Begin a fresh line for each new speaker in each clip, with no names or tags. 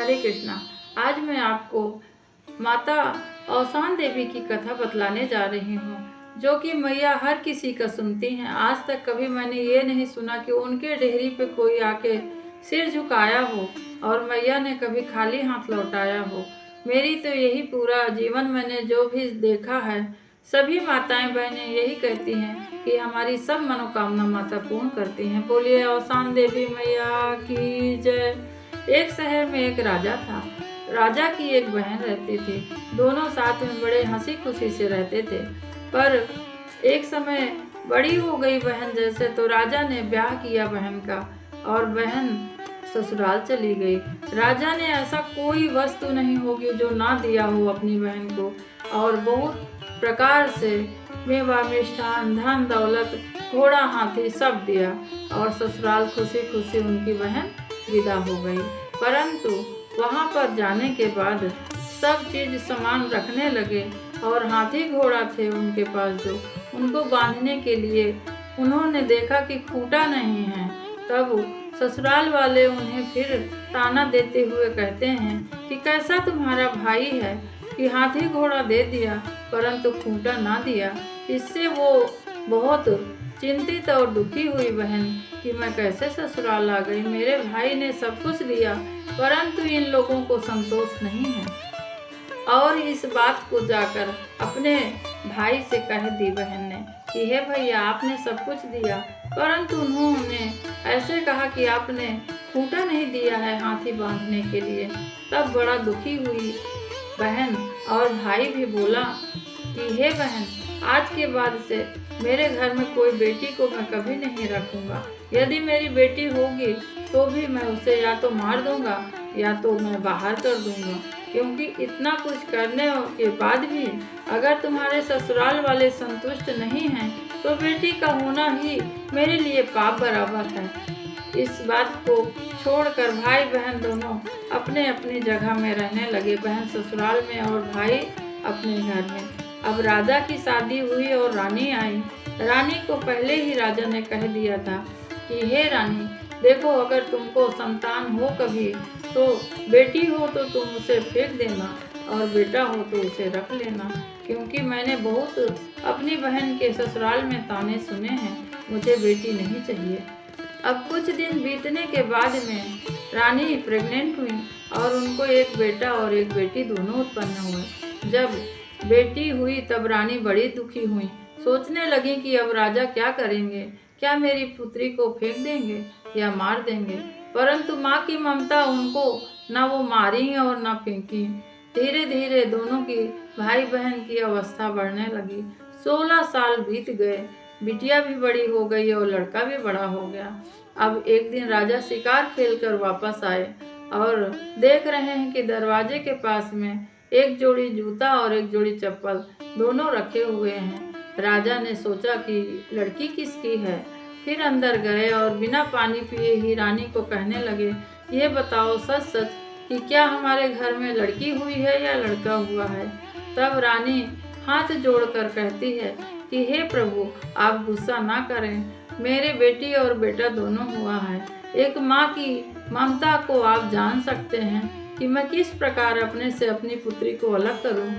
हरे कृष्णा। आज मैं आपको माता औसान देवी की कथा बतलाने जा रही हूँ, जो कि मैया हर किसी का सुनती हैं। आज तक कभी मैंने ये नहीं सुना कि उनके डेहरी पे कोई आके सिर झुकाया हो और मैया ने कभी खाली हाथ लौटाया हो। मेरी तो यही पूरा जीवन मैंने जो भी देखा है, सभी माताएं बहनें यही कहती हैं कि हमारी सब मनोकामना माता पूर्ण करती हैं। बोलिए औसान देवी मैया की जय। एक शहर में एक राजा था। राजा की एक बहन रहती थी। दोनों साथ में बड़े हंसी खुशी से रहते थे। पर एक समय बड़ी हो गई बहन जैसे, तो राजा ने ब्याह किया बहन का और बहन ससुराल चली गई। राजा ने ऐसा कोई वस्तु नहीं होगी जो ना दिया हो अपनी बहन को, और बहुत प्रकार से मेवा मिष्ठान धन दौलत घोड़ा हाथी सब दिया, और ससुराल खुशी खुशी उनकी बहन विदा हो गई। परंतु वहाँ पर जाने के बाद सब चीज सामान रखने लगे, और हाथी घोड़ा थे उनके पास जो उनको बांधने के लिए उन्होंने देखा कि खूंटा नहीं है। तब ससुराल वाले उन्हें फिर ताना देते हुए कहते हैं कि कैसा तुम्हारा भाई है कि हाथी घोड़ा दे दिया परंतु खूंटा ना दिया। इससे वो बहुत चिंतित और दुखी हुई बहन कि मैं कैसे ससुराल आ गई, मेरे भाई ने सब कुछ दिया परंतु इन लोगों को संतोष नहीं है। और इस बात को जाकर अपने भाई से कह दी बहन ने कि हे भैया, आपने सब कुछ दिया परंतु उन्होंने ऐसे कहा कि आपने खूंटा नहीं दिया है हाथी बांधने के लिए। तब बड़ा दुखी हुई बहन, और भाई भी बोला कि हे बहन, आज के बाद से मेरे घर में कोई बेटी को मैं कभी नहीं रखूंगा। यदि मेरी बेटी होगी तो भी मैं उसे या तो मार दूंगा या तो मैं बाहर कर दूंगा, क्योंकि इतना कुछ करने के बाद भी अगर तुम्हारे ससुराल वाले संतुष्ट नहीं हैं तो बेटी का होना ही मेरे लिए पाप बराबर है। इस बात को छोड़कर भाई बहन दोनों अपने अपनी जगह में रहने लगे, बहन ससुराल में और भाई अपने घर में। अब राजा की शादी हुई और रानी आई। रानी को पहले ही राजा ने कह दिया था कि हे रानी, देखो, अगर तुमको संतान हो कभी तो बेटी हो तो तुम उसे फेंक देना और बेटा हो तो उसे रख लेना, क्योंकि मैंने बहुत अपनी बहन के ससुराल में ताने सुने हैं, मुझे बेटी नहीं चाहिए। अब कुछ दिन बीतने के बाद में रानी प्रेग्नेंट हुई और उनको एक बेटा और एक बेटी दोनों उत्पन्न हुए। जब बेटी हुई तब रानी बड़ी दुखी हुई, सोचने लगी कि अब राजा क्या करेंगे, क्या मेरी पुत्री को फेंक देंगे या मार देंगे। परंतु माँ की ममता उनको ना वो मारी और ना फेंकी। धीरे धीरे दोनों की भाई बहन की अवस्था बढ़ने लगी। 16 साल बीत गए, बिटिया भी बड़ी हो गई और लड़का भी बड़ा हो गया। अब एक दिन राजा शिकार खेलकर वापस आए और देख रहे हैं कि दरवाजे के पास में एक जोड़ी जूता और एक जोड़ी चप्पल दोनों रखे हुए हैं। राजा ने सोचा कि लड़की किसकी है। फिर अंदर गए और बिना पानी पिए ही रानी को कहने लगे, ये बताओ सच सच कि क्या हमारे घर में लड़की हुई है या लड़का हुआ है। तब रानी हाथ जोड़कर कहती है कि हे प्रभु, आप गुस्सा ना करें, मेरे बेटी और बेटा दोनों हुआ है। एक माँ की ममता को आप जान सकते हैं कि मैं किस प्रकार अपने से अपनी पुत्री को अलग करूं।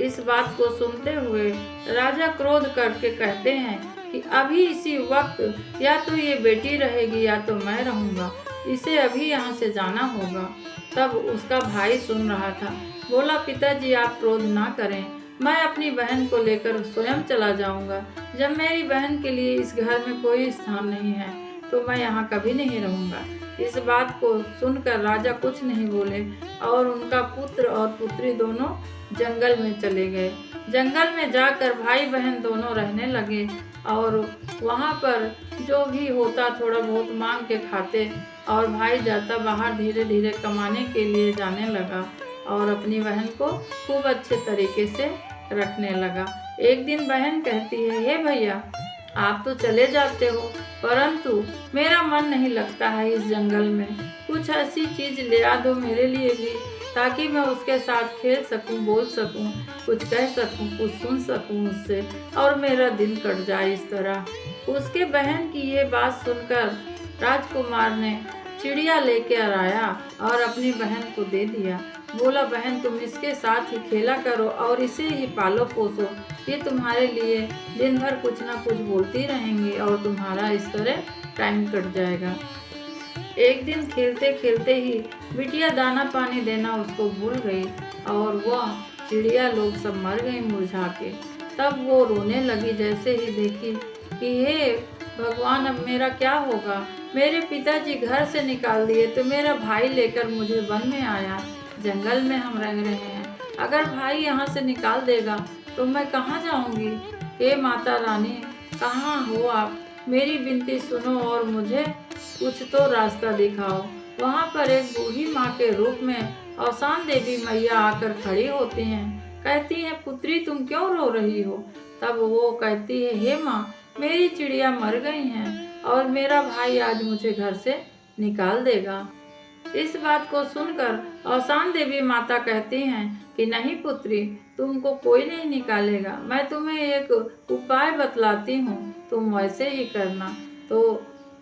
इस बात को सुनते हुए राजा क्रोध करके कहते हैं कि अभी इसी वक्त या तो ये बेटी रहेगी या तो मैं रहूंगा, इसे अभी यहाँ से जाना होगा। तब उसका भाई सुन रहा था, बोला, पिताजी आप क्रोध ना करें, मैं अपनी बहन को लेकर स्वयं चला जाऊंगा। जब मेरी बहन के लिए इस घर में कोई स्थान नहीं है तो मैं यहाँ कभी नहीं रहूंगा। इस बात को सुनकर राजा कुछ नहीं बोले और उनका पुत्र और पुत्री दोनों जंगल में चले गए। जंगल में जाकर भाई बहन दोनों रहने लगे और वहाँ पर जो भी होता थोड़ा बहुत मांग के खाते, और भाई जाता बाहर धीरे धीरे कमाने के लिए जाने लगा और अपनी बहन को खूब अच्छे तरीके से रखने लगा। एक दिन बहन कहती है, हे भैया, आप तो चले जाते हो परंतु मेरा मन नहीं लगता है इस जंगल में, कुछ ऐसी चीज ले आ दो मेरे लिए भी, ताकि मैं उसके साथ खेल सकूं, बोल सकूं, कुछ कह सकूं, कुछ सुन सकूं उससे और मेरा दिन कट जाए इस तरह। उसके बहन की ये बात सुनकर राजकुमार ने चिड़िया लेकर आया और अपनी बहन को दे दिया। बोला, बहन तुम इसके साथ ही खेला करो और इसे ही पालो पोसो, ये तुम्हारे लिए दिन भर कुछ ना कुछ बोलती रहेंगी और तुम्हारा इस तरह टाइम कट जाएगा। एक दिन खेलते खेलते ही बिटिया दाना पानी देना उसको भूल गई और वह चिड़िया लोग सब मर गई मुरझा के। तब वो रोने लगी जैसे ही देखी कि हे भगवान, अब मेरा क्या होगा। मेरे पिताजी घर से निकाल दिए तो मेरा भाई लेकर मुझे वन में आया। जंगल में हम रह रहे हैं, अगर भाई यहाँ से निकाल देगा तो मैं कहाँ जाऊँगी। हे माता रानी, कहाँ हो आप? मेरी विनती सुनो और मुझे कुछ तो रास्ता दिखाओ। वहाँ पर एक बूढ़ी माँ के रूप में औसान देवी मैया आकर खड़ी होती हैं। कहती हैं, पुत्री तुम क्यों रो रही हो? तब वो कहती है, हे माँ, मेरी चिड़िया मर गई हैं और मेरा भाई आज मुझे घर से निकाल देगा। इस बात को सुनकर औसान देवी माता कहती हैं कि नहीं पुत्री, तुमको कोई नहीं निकालेगा। मैं तुम्हें एक उपाय बतलाती हूँ, तुम वैसे ही करना। तो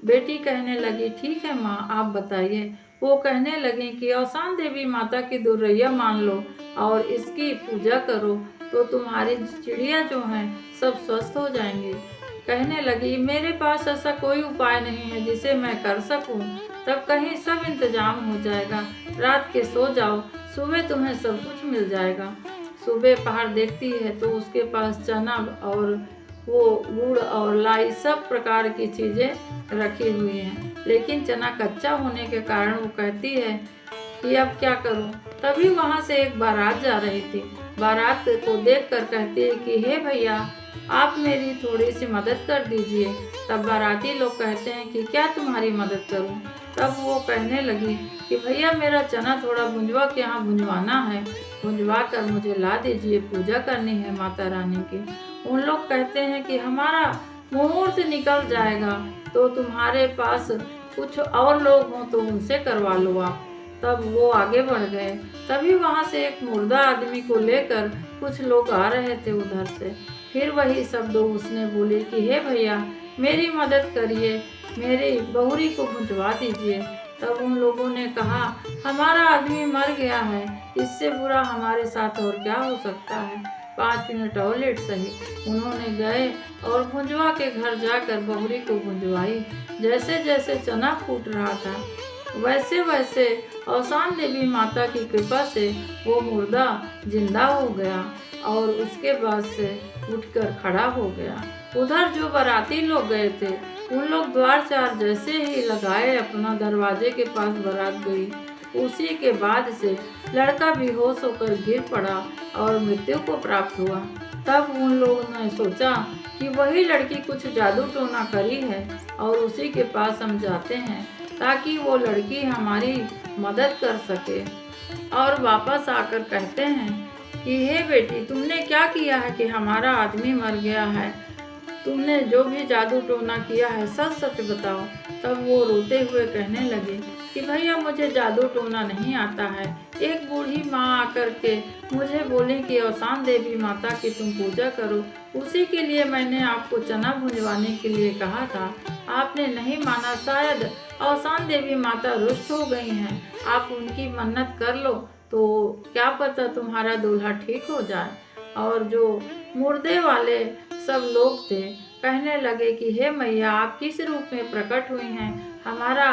बेटी कहने लगी, ठीक है माँ, आप बताइए। वो कहने लगी कि औसान देवी माता की दुर्रैया मान लो और इसकी पूजा करो तो तुम्हारी चिड़िया जो हैं सब स्वस्थ हो जाएंगी। कहने लगी, मेरे पास ऐसा कोई उपाय नहीं है जिसे मैं कर सकूं। तब कहीं सब इंतजाम हो जाएगा, रात के सो जाओ, सुबह तुम्हें सब कुछ मिल जाएगा। सुबह पहाड़ देखती है तो उसके पास चना और वो गुड़ और लाई सब प्रकार की चीज़ें रखी हुई हैं, लेकिन चना कच्चा होने के कारण वो कहती है कि अब क्या करूं। तभी वहां से एक बारात जा रही थी। बारात को देखकर कहती है कि हे भैया, आप मेरी थोड़ी सी मदद कर दीजिए। तब बाराती लोग कहते हैं कि क्या तुम्हारी मदद करूं। तब वो कहने लगी कि भैया, मेरा चना थोड़ा भुंजवा के यहाँ भुंजवाना है, भुंजवा कर मुझे ला दीजिए, पूजा करनी है माता रानी की। उन लोग कहते हैं कि हमारा मुहूर्त निकल जाएगा, तो तुम्हारे पास कुछ और लोग हों तो उनसे करवा लो आप। तब वो आगे बढ़ गए। तभी वहाँ से एक मुर्दा आदमी को लेकर कुछ लोग आ रहे थे उधर से। फिर वही शब्द उसने बोले कि हे भैया, मेरी मदद करिए, मेरी बहुरी को भुंजवा दीजिए। तब उन लोगों ने कहा, हमारा आदमी मर गया है, इससे बुरा हमारे साथ और क्या हो सकता है। 5 मिनट और लेट सही। उन्होंने गए और भुंजवा के घर जाकर बहुरी को भुंजवाई। जैसे जैसे चना फूट रहा था वैसे वैसे औसान देवी माता की कृपा से वो मुर्दा जिंदा हो गया और उसके बाद से उठकर खड़ा हो गया। उधर जो बाराती लोग गए थे उन लोग द्वार चार जैसे ही लगाए अपना दरवाजे के पास बारात गई। उसी के बाद से लड़का बेहोश होकर गिर पड़ा और मृत्यु को प्राप्त हुआ। तब उन लोगों ने सोचा कि वही लड़की कुछ जादू टोना करी है और उसी के पास हम जाते हैं ताकि वो लड़की हमारी मदद कर सके। और वापस आकर कहते हैं कि हे बेटी, तुमने क्या किया है कि हमारा आदमी मर गया है? तुमने जो भी जादू टोना किया है सच सच बताओ। तब वो रोते हुए कहने लगे कि भैया, मुझे जादू टोना नहीं आता है। एक बूढ़ी माँ आकर के मुझे बोली कि औसान देवी माता की तुम पूजा करो, उसी के लिए मैंने आपको चना भुंजवाने के लिए कहा था, आपने नहीं माना। शायद औसान देवी माता रुष्ट हो गई हैं, आप उनकी मन्नत कर लो तो क्या पता तुम्हारा दूल्हा ठीक हो जाए। और जो मुर्दे वाले सब लोग थे कहने लगे कि हे मैया, आप किस रूप में प्रकट हुई हैं? हमारा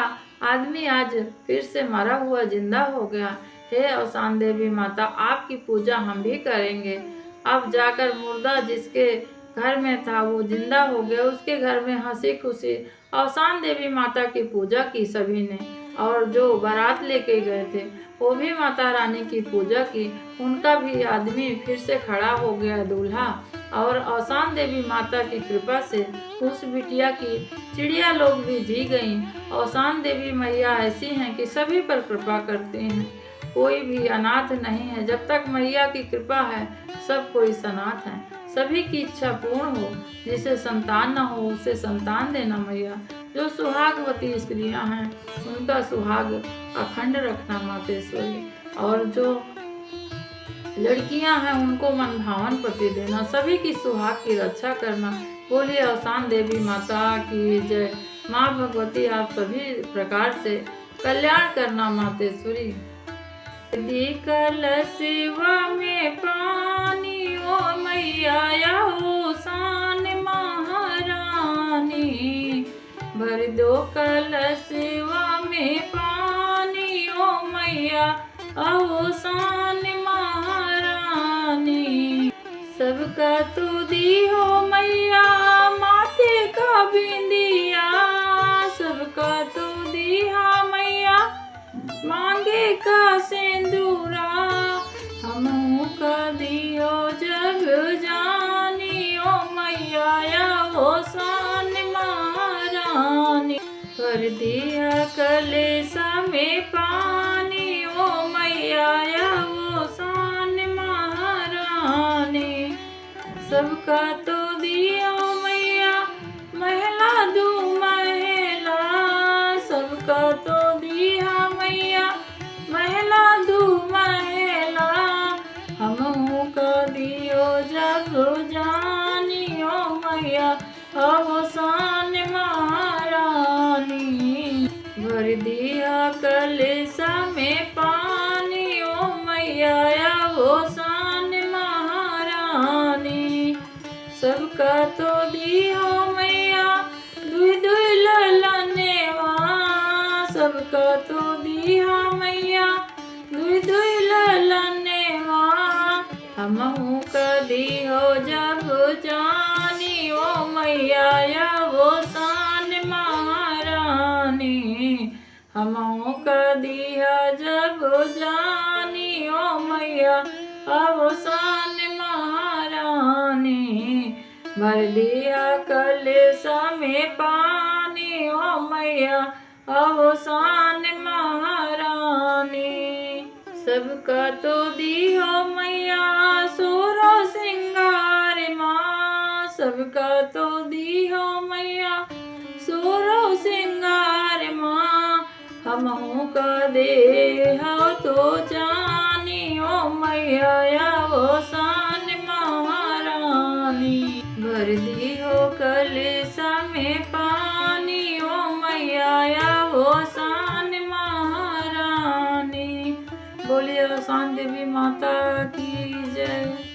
आदमी आज फिर से मरा हुआ जिंदा हो गया। हे औसान देवी माता, आपकी पूजा हम भी करेंगे। अब जाकर मुर्दा जिसके घर में था वो जिंदा हो गया। उसके घर में हंसी खुशी औसान देवी माता की पूजा की सभी ने, और जो बारात लेके गए थे वो भी माता रानी की पूजा की। उनका भी आदमी फिर से खड़ा हो गया दूल्हा। और औसान देवी माता की कृपा से उस बिटिया की चिड़िया लोग भी जी गईं। औसान देवी मैया ऐसी हैं कि सभी पर कृपा करती हैं, कोई भी अनाथ नहीं है। जब तक मैया की कृपा है सब कोई सनाथ है। सभी की इच्छा पूर्ण हो, जिसे संतान न हो उसे संतान देना मैया। जो सुहागवती स्त्रियां हैं उनका सुहाग अखंड रखना मातेश्वरी। और जो लड़कियां हैं उनको मनभावन पति देना। सभी की सुहाग की रक्षा करना। बोलिए औसान देवी माता की जय। माँ भगवती आप सभी प्रकार से कल्याण करना मातेश्वरी। दी कलशवा में पानी ओ मैया आओ शान महारानी, भर दो कलशवा में पानी ओ मैया आओ शान महारानी। सबका तो दी हो मैया माथे का बिंदिया, सबका तो दिया मैया मांगे का सिंदूरा, हमहू का दियो जग जानी ओ मैया वो शान महारानी। कर दिया कलेसा में पानी ओ मैया वो शान महारानी। सबका तो दियो मैया महिला दू महिला, सबका तो दिया मैया महिला दू महिला, हमहू का दियो जग जानी ओ मैया अवसान महारानी। भर दिया कलशा में पानी ओ मैया अवसान महारानी। सबका तो दियो मैया दुई दुई ललनेवा, सबका तो दिया मैया दुई दुई ललनेवा, हमहू का दियो जग जानी ओ मैया वो शान महारानी। हमहू का दिया जग जानी ओ मैया वो शान महारानी। भर दिया कलशा में पानी ओ मैया अवसान महारानी। सबका तो दियो मैया सोरो सिंगार माँ, सबका तो दियो मैया सोरो सिंगार माँ, हमहू का देहा तो जानी ओ मैया वो शान महारानी। भर दियो कलशा में पानी ओ मैया वो शान महारानी। बोलिए शान देवी माता की जय।